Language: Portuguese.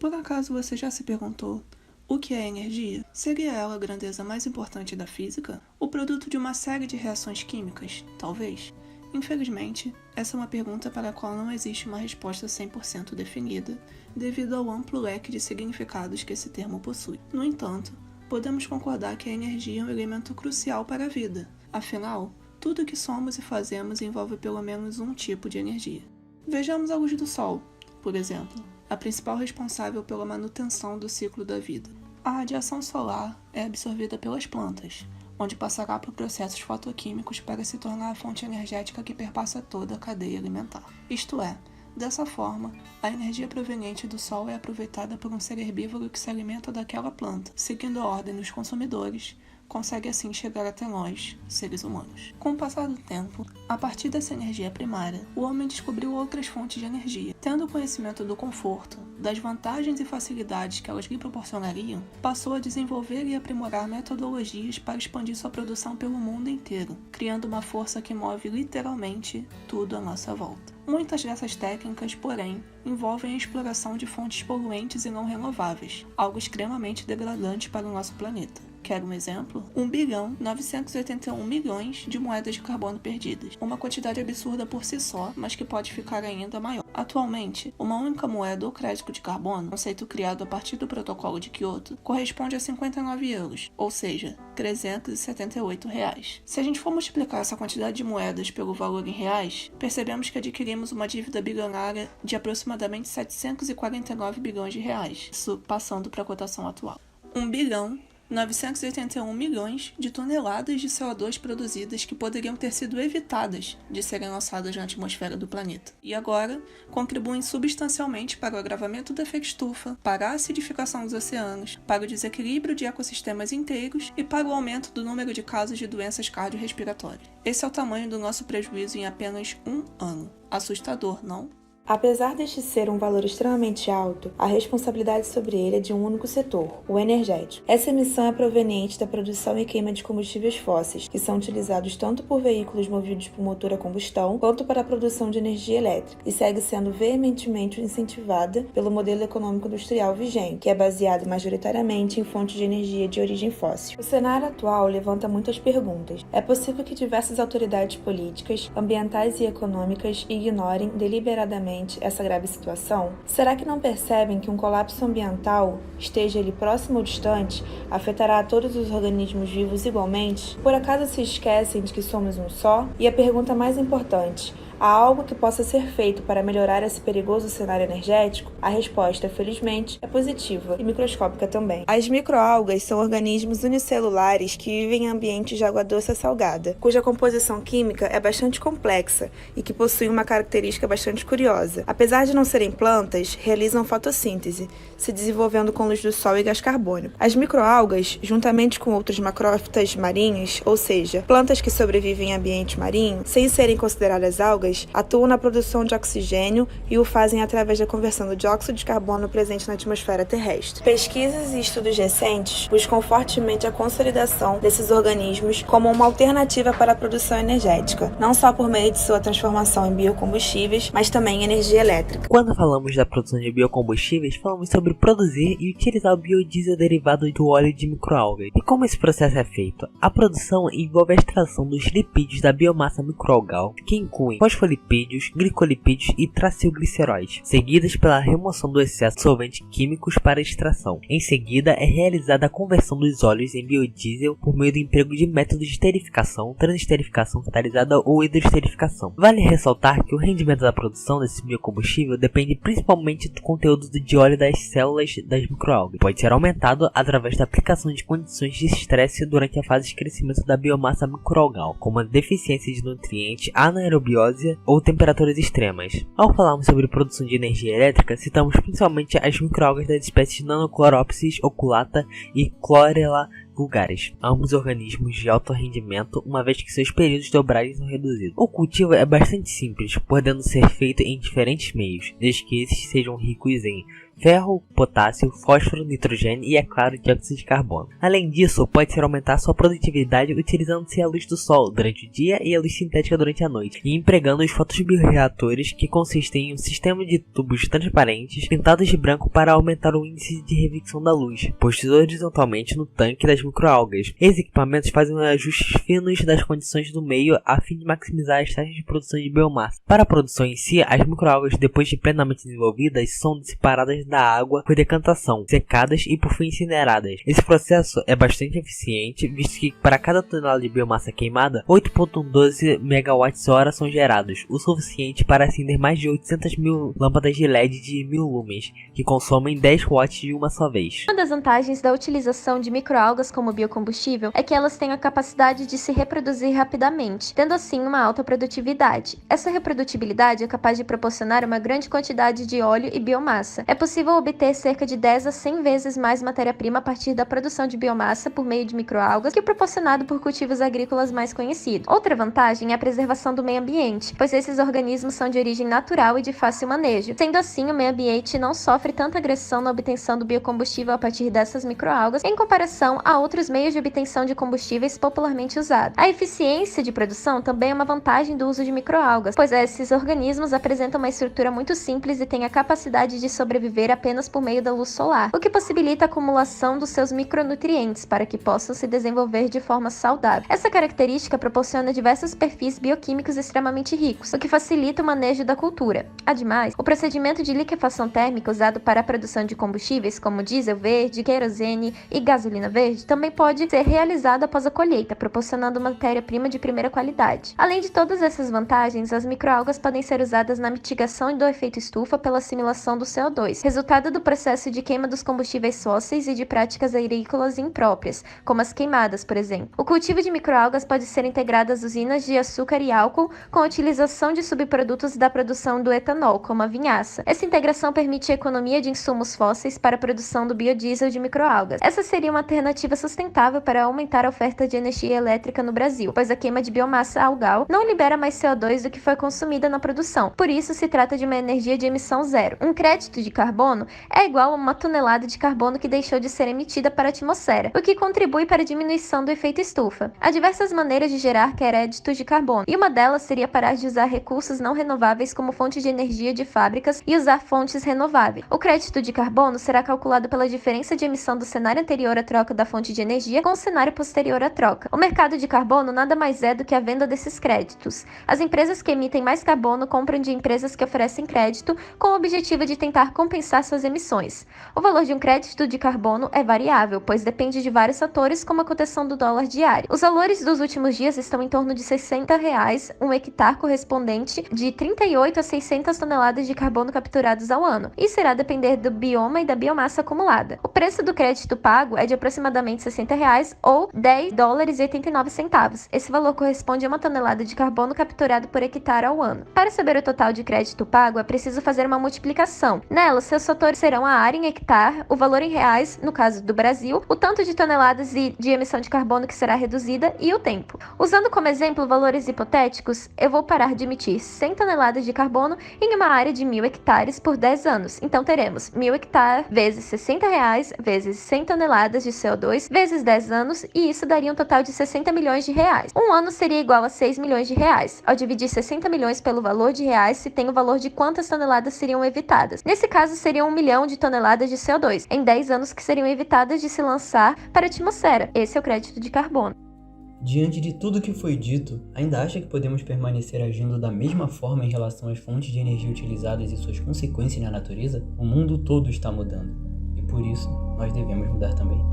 Por acaso você já se perguntou o que é energia? Seria ela a grandeza mais importante da física? O produto de uma série de reações químicas? Talvez. Infelizmente, essa é uma pergunta para a qual não existe uma resposta 100% definida, devido ao amplo leque de significados que esse termo possui. No entanto, podemos concordar que a energia é um elemento crucial para a vida. Afinal, tudo o que somos e fazemos envolve pelo menos um tipo de energia. Vejamos a luz do Sol, por exemplo, a principal responsável pela manutenção do ciclo da vida. A radiação solar é absorvida pelas plantas, onde passará por processos fotoquímicos para se tornar a fonte energética que perpassa toda a cadeia alimentar. Isto é, dessa forma, a energia proveniente do Sol é aproveitada por um ser herbívoro que se alimenta daquela planta, seguindo a ordem dos consumidores, consegue assim chegar até nós, seres humanos. Com o passar do tempo, a partir dessa energia primária, o homem descobriu outras fontes de energia. Tendo conhecimento do conforto, das vantagens e facilidades que elas lhe proporcionariam, passou a desenvolver e aprimorar metodologias para expandir sua produção pelo mundo inteiro, criando uma força que move literalmente tudo à nossa volta. Muitas dessas técnicas, porém, envolvem a exploração de fontes poluentes e não renováveis, algo extremamente degradante para o nosso planeta. Quer um exemplo? 1.981 bilhões de moedas de carbono perdidas, uma quantidade absurda por si só, mas que pode ficar ainda maior. Atualmente, uma única moeda ou crédito de carbono, conceito criado a partir do Protocolo de Kyoto, corresponde a 59 euros, ou seja, R$378. Se a gente for multiplicar essa quantidade de moedas pelo valor em reais, percebemos que adquirimos uma dívida bilionária de aproximadamente 749 bilhões de reais, isso passando para a cotação atual. 1.981 milhões de toneladas de CO2 produzidas que poderiam ter sido evitadas de serem lançadas na atmosfera do planeta. E agora, contribuem substancialmente para o agravamento do efeito estufa, para a acidificação dos oceanos, para o desequilíbrio de ecossistemas inteiros e para o aumento do número de casos de doenças cardiorrespiratórias. Esse é o tamanho do nosso prejuízo em apenas um ano. Assustador, não? Apesar deste ser um valor extremamente alto, a responsabilidade sobre ele é de um único setor, o energético. Essa emissão é proveniente da produção e queima de combustíveis fósseis, que são utilizados tanto por veículos movidos por motor a combustão, quanto para a produção de energia elétrica, e segue sendo veementemente incentivada pelo modelo econômico industrial vigente, que é baseado majoritariamente em fontes de energia de origem fóssil. O cenário atual levanta muitas perguntas. É possível que diversas autoridades políticas, ambientais e econômicas ignorem deliberadamente essa grave situação? Será que não percebem que um colapso ambiental, esteja ele próximo ou distante, afetará a todos os organismos vivos igualmente? Por acaso se esquecem de que somos um só? E a pergunta mais importante: há algo que possa ser feito para melhorar esse perigoso cenário energético? A resposta, felizmente, é positiva e microscópica também. As microalgas são organismos unicelulares que vivem em ambientes de água doce salgada, cuja composição química é bastante complexa e que possuem uma característica bastante curiosa. Apesar de não serem plantas, realizam fotossíntese, se desenvolvendo com luz do sol e gás carbônico. As microalgas, juntamente com outros macrófitas marinhos, ou seja, plantas que sobrevivem em ambiente marinho, sem serem consideradas algas, atuam na produção de oxigênio e o fazem através da conversão do dióxido de carbono presente na atmosfera terrestre. Pesquisas e estudos recentes buscam fortemente a consolidação desses organismos como uma alternativa para a produção energética, não só por meio de sua transformação em biocombustíveis, mas também em energia elétrica. Quando falamos da produção de biocombustíveis, falamos sobre produzir e utilizar o biodiesel derivado do óleo de microalgas. E como esse processo é feito? A produção envolve a extração dos lipídios da biomassa microalgal, que incluem fosfolipídios, glicolipídios e tracilgliceróis, seguidas pela remoção do excesso de solventes químicos para a extração. Em seguida, é realizada a conversão dos óleos em biodiesel por meio do emprego de métodos de esterificação, transesterificação catalisada ou hidroesterificação. Vale ressaltar que o rendimento da produção desse biocombustível depende principalmente do conteúdo de óleo das células das microalgas. Pode ser aumentado através da aplicação de condições de estresse durante a fase de crescimento da biomassa microalgal, como a deficiência de nutrientes, anaerobiose ou temperaturas extremas. Ao falarmos sobre produção de energia elétrica, citamos principalmente as microalgas das espécies Nanochloropsis oculata e Chlorella vulgares, ambos organismos de alto rendimento, uma vez que seus períodos de dobragem são reduzidos. O cultivo é bastante simples, podendo ser feito em diferentes meios, desde que esses sejam ricos em ferro, potássio, fósforo, nitrogênio e, é claro, dióxido de carbono. Além disso, pode-se aumentar sua produtividade utilizando-se a luz do sol durante o dia e a luz sintética durante a noite, e empregando os fotobioreatores, que consistem em um sistema de tubos transparentes pintados de branco para aumentar o índice de reflexão da luz, postos horizontalmente no tanque das microalgas. Esses equipamentos fazem ajustes finos das condições do meio a fim de maximizar as taxas de produção de biomassa. Para a produção em si, as microalgas, depois de plenamente desenvolvidas, são separadas da água por decantação, secadas e por fim incineradas. Esse processo é bastante eficiente, visto que para cada tonelada de biomassa queimada, 8,12 MWh são gerados, o suficiente para acender mais de 800 mil lâmpadas de LED de 1000 lumens, que consomem 10 watts de uma só vez. Uma das vantagens da utilização de microalgas como biocombustível é que elas têm a capacidade de se reproduzir rapidamente, tendo assim uma alta produtividade. Essa reprodutibilidade é capaz de proporcionar uma grande quantidade de óleo e biomassa. É possível obter cerca de 10 a 100 vezes mais matéria-prima a partir da produção de biomassa por meio de microalgas que o proporcionado por cultivos agrícolas mais conhecidos. Outra vantagem é a preservação do meio ambiente, pois esses organismos são de origem natural e de fácil manejo. Sendo assim, o meio ambiente não sofre tanta agressão na obtenção do biocombustível a partir dessas microalgas em comparação a outros meios de obtenção de combustíveis popularmente usados. A eficiência de produção também é uma vantagem do uso de microalgas, pois esses organismos apresentam uma estrutura muito simples e têm a capacidade de sobreviver apenas por meio da luz solar, o que possibilita a acumulação dos seus micronutrientes para que possam se desenvolver de forma saudável. Essa característica proporciona diversos perfis bioquímicos extremamente ricos, o que facilita o manejo da cultura. Ademais, o procedimento de liquefação térmica usado para a produção de combustíveis como diesel verde, querosene e gasolina verde também pode ser realizado após a colheita, proporcionando matéria-prima de primeira qualidade. Além de todas essas vantagens, as microalgas podem ser usadas na mitigação do efeito estufa pela assimilação do CO2, resultado do processo de queima dos combustíveis fósseis e de práticas agrícolas impróprias, como as queimadas, por exemplo. O cultivo de microalgas pode ser integrado às usinas de açúcar e álcool com a utilização de subprodutos da produção do etanol, como a vinhaça. Essa integração permite a economia de insumos fósseis para a produção do biodiesel de microalgas. Essa seria uma alternativa sustentável para aumentar a oferta de energia elétrica no Brasil, pois a queima de biomassa algal não libera mais CO2 do que foi consumida na produção. Por isso, se trata de uma energia de emissão zero. Um crédito de carbono é igual a uma tonelada de carbono que deixou de ser emitida para a atmosfera, o que contribui para a diminuição do efeito estufa. Há diversas maneiras de gerar créditos de carbono, e uma delas seria parar de usar recursos não renováveis como fonte de energia de fábricas e usar fontes renováveis. O crédito de carbono será calculado pela diferença de emissão do cenário anterior à troca da fonte de energia com o cenário posterior à troca. O mercado de carbono nada mais é do que a venda desses créditos. As empresas que emitem mais carbono compram de empresas que oferecem crédito com o objetivo de tentar compensar suas emissões. O valor de um crédito de carbono é variável, pois depende de vários fatores, como a cotação do dólar diário. Os valores dos últimos dias estão em torno de R$ 60 um hectare, correspondente de 38 a 600 toneladas de carbono capturados ao ano, e será depender do bioma e da biomassa acumulada. O preço do crédito pago é de aproximadamente R$ 60 ou $10,89. Esse valor corresponde a uma tonelada de carbono capturado por hectare ao ano. Para saber o total de crédito pago, é preciso fazer uma multiplicação. Nela, seus fatores serão a área em hectare, o valor em reais, no caso do Brasil, o tanto de toneladas de emissão de carbono que será reduzida e o tempo. Usando como exemplo valores hipotéticos, eu vou parar de emitir 100 toneladas de carbono em uma área de 1000 hectares por 10 anos. Então teremos 1000 hectares vezes R$ 60 vezes 100 toneladas de CO2 vezes 10 anos, e isso daria um total de 60 milhões de reais. Um ano seria igual a 6 milhões de reais. Ao dividir 60 milhões pelo valor de reais, se tem o valor de quantas toneladas seriam evitadas. Nesse caso, seriam 1 milhão de toneladas de CO2 em 10 anos que seriam evitadas de se lançar para a atmosfera. Esse é o crédito de carbono. Diante de tudo que foi dito, ainda acha que podemos permanecer agindo da mesma forma em relação às fontes de energia utilizadas e suas consequências na natureza? O mundo todo está mudando, e por isso nós devemos mudar também.